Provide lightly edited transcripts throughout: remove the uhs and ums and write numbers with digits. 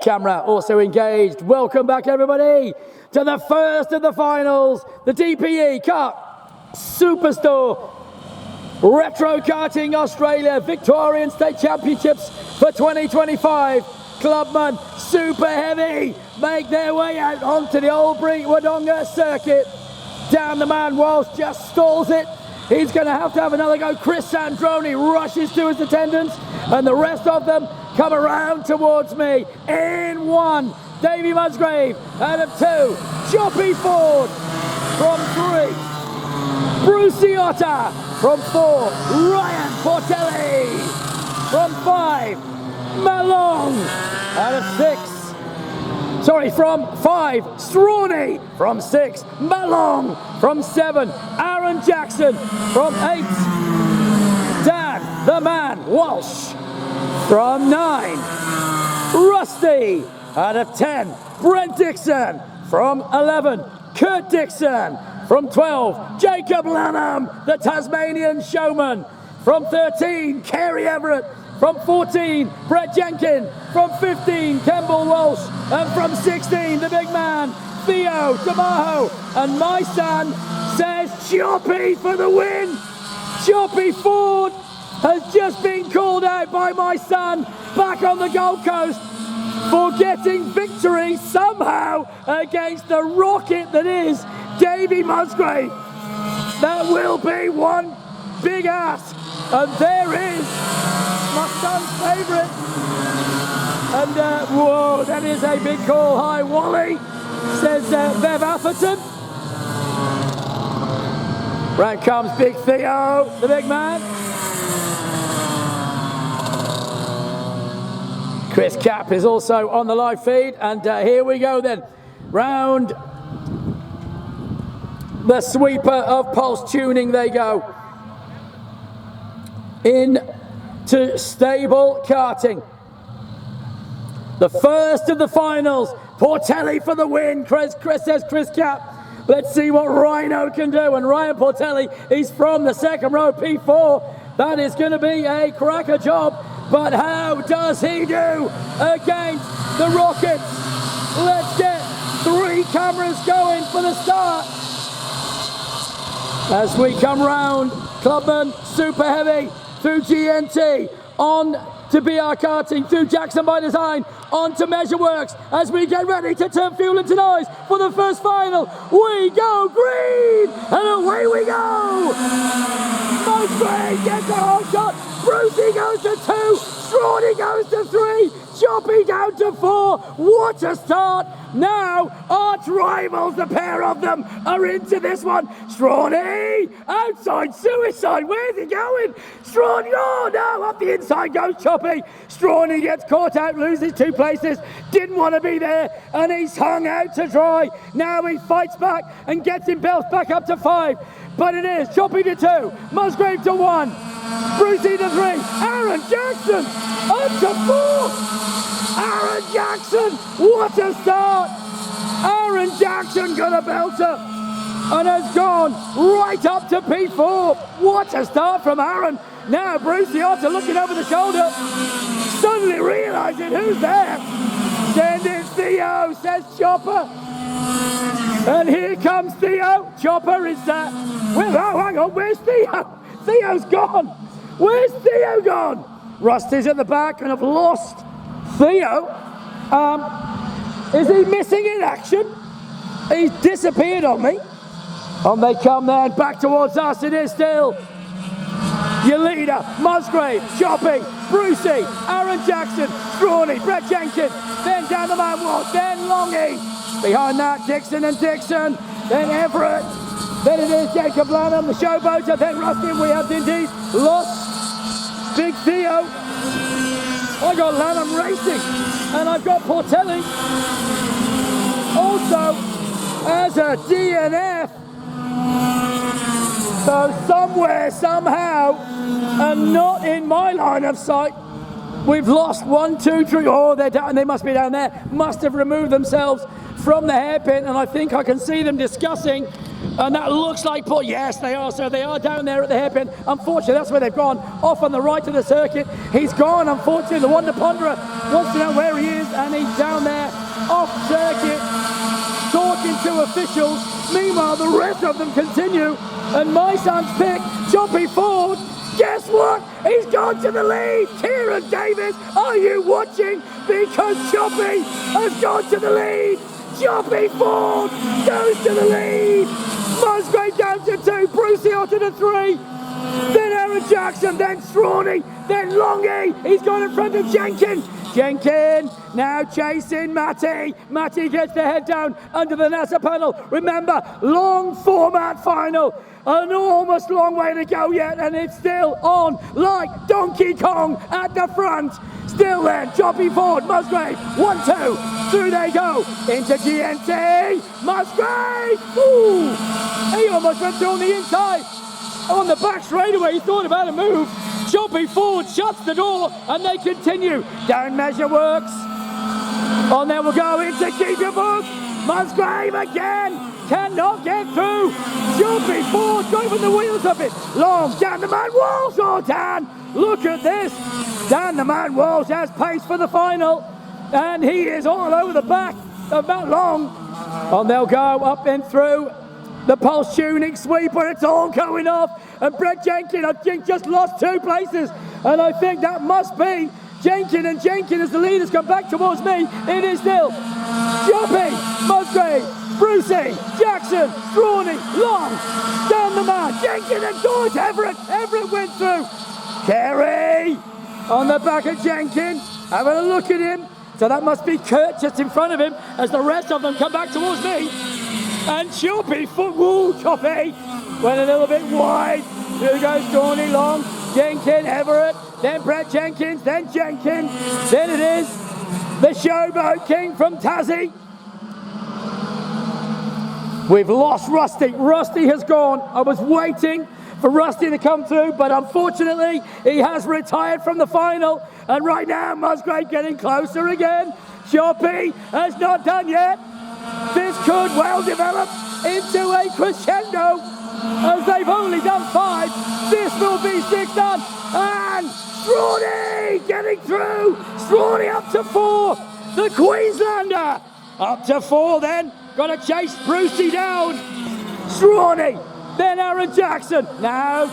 Camera also engaged. Welcome back, everybody, to the first of the finals, the DPE Cup Superstore Retro Karting Australia Victorian State Championships for 2025. Clubman Super Heavy make their way out onto the old Wodonga circuit. Down the man Walsh just stalls it. He's going to have another go. Chris Sandroni rushes to his attendants, and the rest of them come around towards me. In one, Davey Musgrave out of two. Choppy Ford from three. Brucey Otter from four. Ryan Portelli from five. Malong out of six. Sorry, from five. Strawny from six. Malong from seven. Aaron Jackson from eight. Dan the Man Walsh from 9, Rusty out of 10, Brent Dixon from 11, Kurt Dixon from 12, Jacob Lanham, the Tasmanian showman from 13, Kerry Everett from 14, Brett Jenkins from 15, Kemble Walsh, and from 16, the big man, Theo Tamaho, and my son says Choppy for the win. Choppy Ford has just been called out by my son back on the Gold Coast for getting victory somehow against the rocket that is Davey Musgrave. That will be one big ask. And there is my son's favourite. And whoa, that is a big call. Hi, Wally, says Bev Atherton. Round comes Big Theo, the big man. Chris Cap is also on the live feed, and here we go then. Round the sweeper of pulse tuning they go. Into stable karting. The first of the finals. Portelli for the win. Chris says Chris Cap. Let's see what Rhino can do. And Ryan Portelli, he's from the second row, P4. That is going to be a cracker job. But how does he do against the Rockets? Let's get 3 cameras going for the start. As we come round, Clubman Super Heavy through GNT, on to BR Karting, through Jackson by Design, on to Measureworks, as we get ready to turn fuel into noise for the first final. We go green, and away we go. Musgrave gets a hole shot. Brucey goes to 2, Strawny goes to 3, Choppy down to 4. What a start! Now, arch rivals, the pair of them, are into this one. Strawny, outside suicide, where's he going? Strawny, oh no, up the inside goes Choppy. Strawny gets caught out, loses 2 places, didn't want to be there, and he's hung out to dry. Now he fights back and gets himself back up to 5. But it is Choppy to 2, Musgrave to 1, Brucey to 3, Aaron Jackson up to 4. Aaron Jackson, what a start! Aaron Jackson got a belter and has gone right up to P4. What a start from Aaron. Now Brucey Otter looking over the shoulder, suddenly realising who's there. Send it Theo, says Chopper. And here comes Theo. Chopper is that. Well, oh, hang on, where's Theo? Theo's gone. Where's Theo gone? Rusty's at the back and have lost Theo. Is he missing in action? He's disappeared on me. On they come then, back towards us. It is still your leader, Musgrave, Choppy, Brucey, Aaron Jackson, Strawny, Brett Jenkins, then down the man Walsh, then Longy. Behind that, Dixon and Dixon, then Everett, then it is Jacob Lanham, the showboater, then Rusty. We have indeed lost Big Theo. I got Lanham racing, and I've got Portelli also as a DNF. So somewhere, somehow, and not in my line of sight, we've lost 1, 2, 3. Oh, they're down. They must be down there. Must have removed themselves from the hairpin, and I think I can see them discussing. And that looks like, yes, they are, so they are down there at the hairpin. Unfortunately, that's where they've gone, off on the right of the circuit. He's gone, unfortunately, the Wonder Ponderer wants to know where he is, and he's down there off circuit talking to officials. Meanwhile, the rest of them continue, and my son's pick, Choppy Ford, guess what? He's gone to the lead. Kieran Davis, are you watching? Because Choppy has gone to the lead. Choppy Ford goes to the lead. Musgrave down to 2, Brucey Otter to 3. Then Aaron Jackson, then Strawny, then Longy. He's gone in front of Jenkin. Jenkin now chasing Matty. Matty gets the head down under the NASA panel. Remember, long format final. An almost long way to go yet, and it's still on like Donkey Kong at the front. Still then, Choppy Ford, Musgrave, 1-2, through they go, into GNT, Musgrave, ooh, he almost went through on the inside, on the back straightaway, he thought about a move. Choppy Ford shuts the door, and they continue, down Measure Works, on there we'll go into Keep Your Book, Musgrave again, cannot get through, Choppy Ford driving the wheels of it, Long, down the man Walsh, oh Dan, look at this, Dan the man Walsh has pace for the final, and he is all over the back of Matt Long, and they'll go up and through the pulse tuning sweep, and it's all going off, and Brett Jenkin, I think, just lost 2 places, and I think that must be Jenkin, and Jenkin as the leaders come back towards me, it is still Choppy, Musgrave, Brucey, Jackson, Strawny, Long, down the man, Jenkin and George Everett went through, Kerry on the back of Jenkin, having a look at him, so that must be Kurt just in front of him as the rest of them come back towards me, and Choppy, Choppy went a little bit wide, here goes Strawny, Long, Jenkin, Everett, then Brett Jenkins, then Jenkin, then it is the Showboat King from Tassie. We've lost Rusty. Rusty has gone. I was waiting for Rusty to come through, but unfortunately he has retired from the final, and right now Musgrave getting closer again. Choppy has not done yet. This could well develop into a crescendo, as they've only done 5. This will be 6 done, and Strawny getting through. Strawny up to 4. The Queenslander up to 4 then. Got to chase Brucey down. Strawny, then Aaron Jackson. Now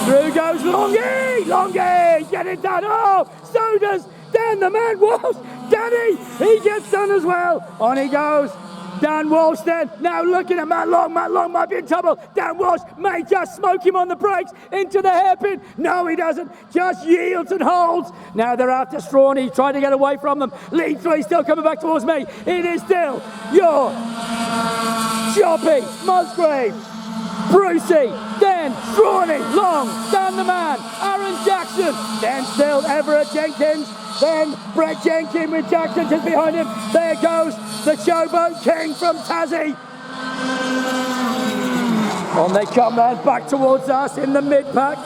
through goes Longy. Longy, get it done. Oh, so does Dan the man Walsh. Danny, he gets done as well. On he goes. Dan Walsh then, now looking at Matt Long. Matt Long might be in trouble. Dan Walsh may just smoke him on the brakes into the hairpin. No, he doesn't. Just yields and holds. Now they're after Strawny, trying to get away from them. Lead 3 still coming back towards me. It is still your Choppy, Musgrave, Brucey, then Strawny, Long, Dan the man, Aaron Jackson, then still Everett Jenkins, then Brett Jenkins with Jackson just behind him. There goes the Showboat King from Tassie. On they come then, back towards us in the mid-pack.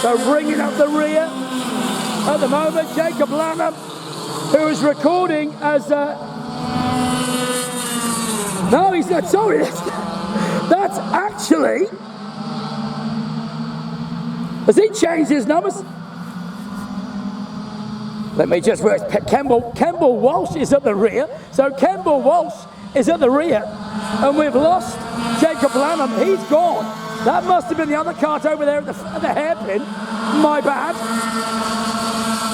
So bringing up the rear. At the moment, Jacob Lanham, who is recording as... No, he's not, sorry. That's actually... Has he changed his numbers? Let me just work. Kemble Walsh is at the rear. So Kemble Walsh is at the rear. And we've lost Jacob Lanham. He's gone. That must have been the other cart over there at the hairpin. My bad.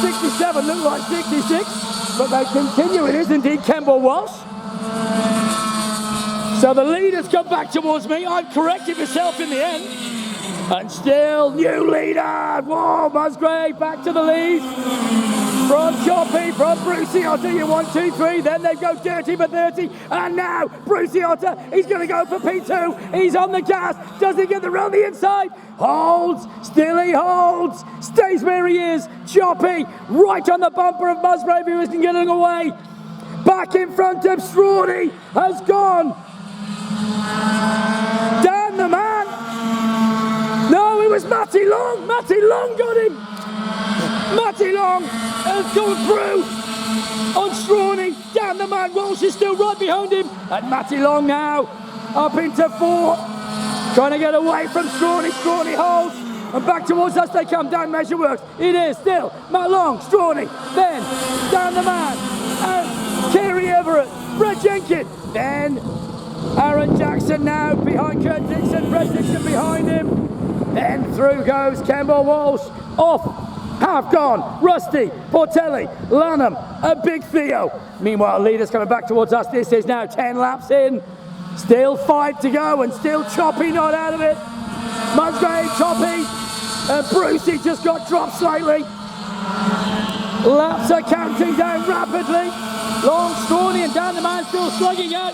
67 looked like 66. But they continue. It is indeed Kemble Walsh. So the leaders come back towards me. I've corrected myself in the end. And still new leader. Whoa, Musgrave back to the lead. From Choppy, from Brucey Otter, you 1, 2, 3, then they go dirty for 30, and now Brucey Otter, he's going to go for P2, he's on the gas, does he get the round the inside? Holds, still he holds, stays where he is, Choppy, right on the bumper of Musgrave, who isn't getting away, back in front of Strawny, has gone, Dan the man, no, it was Matty Long got him, Matty Long has gone through on Strawny. Dan the man Walsh is still right behind him. And Matty Long now up into 4. Trying to get away from Strawny. Strawny holds. and back towards us they come. Down Measure Works. It is still Matt Long, Strawny, then down the man, and Kerry Everett, Brett Jenkins, then Aaron Jackson now behind Kurt Dixon, Brett Dixon behind him, then through goes Campbell Walsh, off. Half gone, Rusty, Portelli, Lanham, and Big Theo. Meanwhile, leaders coming back towards us. This is now 10 laps in. Still 5 to go, and still Choppy not out of it. Musgrave, Choppy, and Brucey just got dropped slightly. Laps are counting down rapidly. Long, Strawny, and down the man still slugging out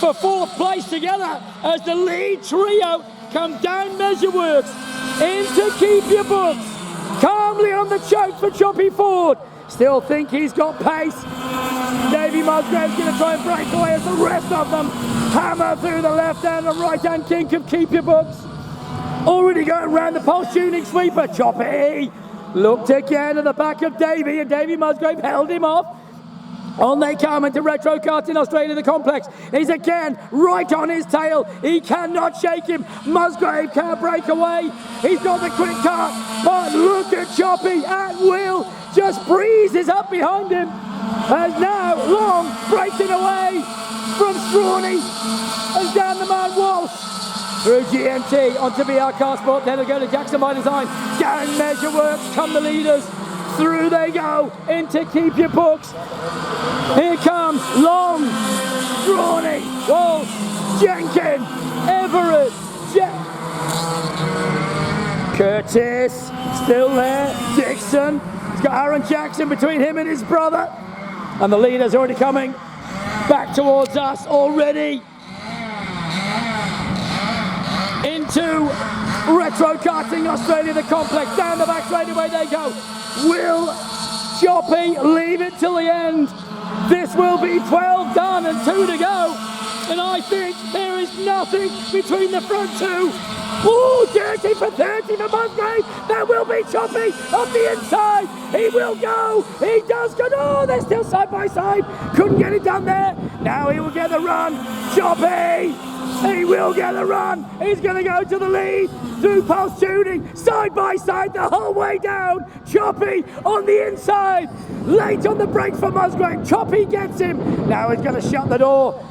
for 4th place together as the lead trio come down Measure Works into Keep Your Books. Calmly on the choke for Choppy Ford. Still think he's got pace. Davy Musgrave's going to try and break away as the rest of them hammer through the left hand and right hand kink of Keep Your Books. Already going round the pulse tuning sweeper. Choppy looked again at the back of Davy, and Davy Musgrave held him off. On they come into Retro Karting Australia, the complex. He's again right on his tail. He cannot shake him. Musgrave can't break away. He's got the quick car, but look at Choppy at will. Just breezes up behind him. As now Long breaking away from Strawny and down the man Walsh. Through GMT onto BR Car Sport. Then they go to Jackson by Design. Down Measure Works come the leaders. Through they go into Keep Your Books. Here comes Long, Strawny, Walsh, Jenkins, Everett, Curtis, still there, Dixon. He's got Aaron Jackson between him and his brother. And the leader's already coming back towards us already. Into Retro Karting Australia, the complex. Down the back straight away they go. Will Choppy leave it till the end? This will be 12 done and 2 to go. And I think there is nothing between the front two. Oh, dirty for 30 for Musgrave. There will be Choppy on the inside. He will go. He does go. Oh, they're still side by side. Couldn't get it done there. Now he will get the run. Choppy. He will get the run. He's going to go to the lead through pulse tuning, side by side the whole way down. Choppy on the inside. Late on the brake for Musgrave. Choppy gets him. Now he's going to shut the door.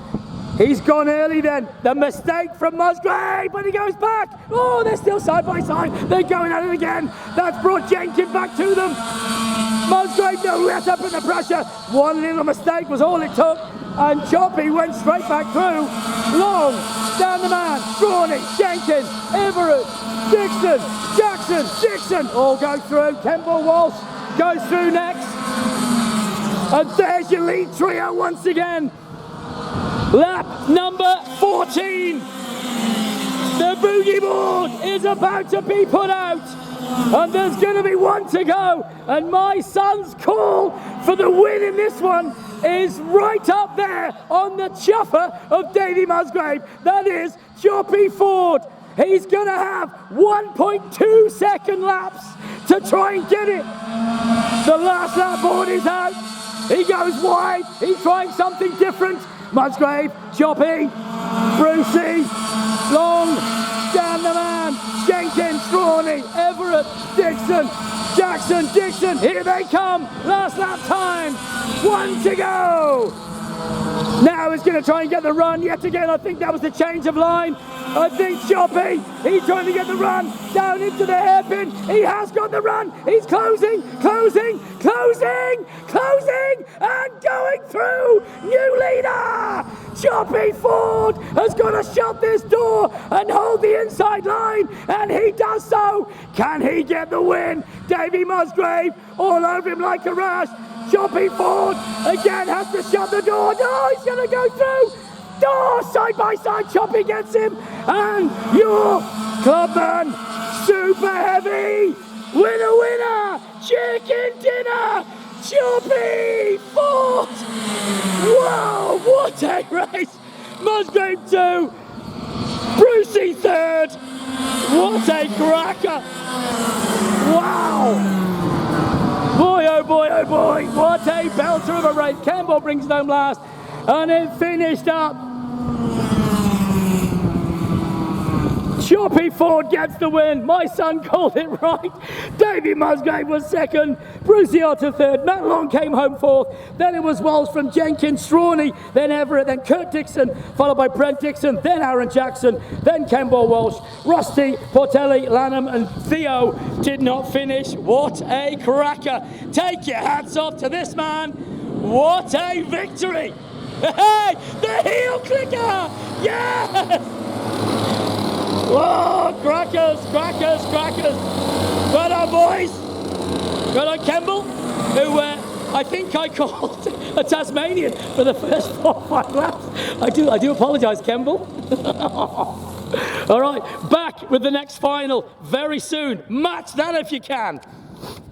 He's gone early then. The mistake from Musgrave, but he goes back. Oh, they're still side by side. They're going at it again. That's brought Jenkins back to them. Musgrave no let up in the pressure. One little mistake was all it took. And Choppy went straight back through. Long, down the man, Strawny, Jenkins, Everett, Dixon, Jackson, Dixon. All go through. Campbell Walsh goes through next. And there's your lead trio once again. Lap number 14. The boogie board is about to be put out. And there's going to be 1 to go. And my son's call for the win in this one is right up there on the chuffer of Davy Musgrave. That is Choppy Ford. He's going to have 1.2 second laps to try and get it. The last lap board is out. He goes wide. He's trying something different. Musgrave, Choppy, Brucey, Long, down the man, Jenkins, Strawny, Everett, Dixon, Jackson, Dixon, here they come, last lap time, 1 to go. Now he's going to try and get the run yet again. I think that was the change of line. I think Choppy, he's trying to get the run down into the hairpin. He has got the run. He's closing, closing, closing, closing, and going through. New leader. Choppy Ford has got to shut this door and hold the inside line, and he does so. Can he get the win? Davy Musgrave all over him like a rash. Choppy Ford again has to shut the door. No, he's going to go through. Door side by side. Choppy gets him. And your Clubman Super Heavy winner, chicken dinner, Choppy Ford. Wow, what a race. Musgrave 2, Brucey 3rd. What a cracker. Wow. Boy, oh boy, oh boy, what a belter of a race. Campbell brings it home last, and it finished up Choppy Ford gets the win. My son called it right. Davey Musgrave was second. Brucey Otter third. Matt Long came home fourth. Then it was Walsh from Jenkins, Strawny, then Everett, then Kurt Dixon, followed by Brent Dixon, then Aaron Jackson, then Kemble Walsh. Rusty, Portelli, Lanham and Theo did not finish. What a cracker. Take your hats off to this man. What a victory. Hey, the heel clicker. Yes. Whoa, crackers, crackers, crackers. Well done, boys. Well done, Kemble, who I think I called a Tasmanian for the first 4 or 5 laps. I do apologise, Kemble. All right, back with the next final very soon. Match that if you can.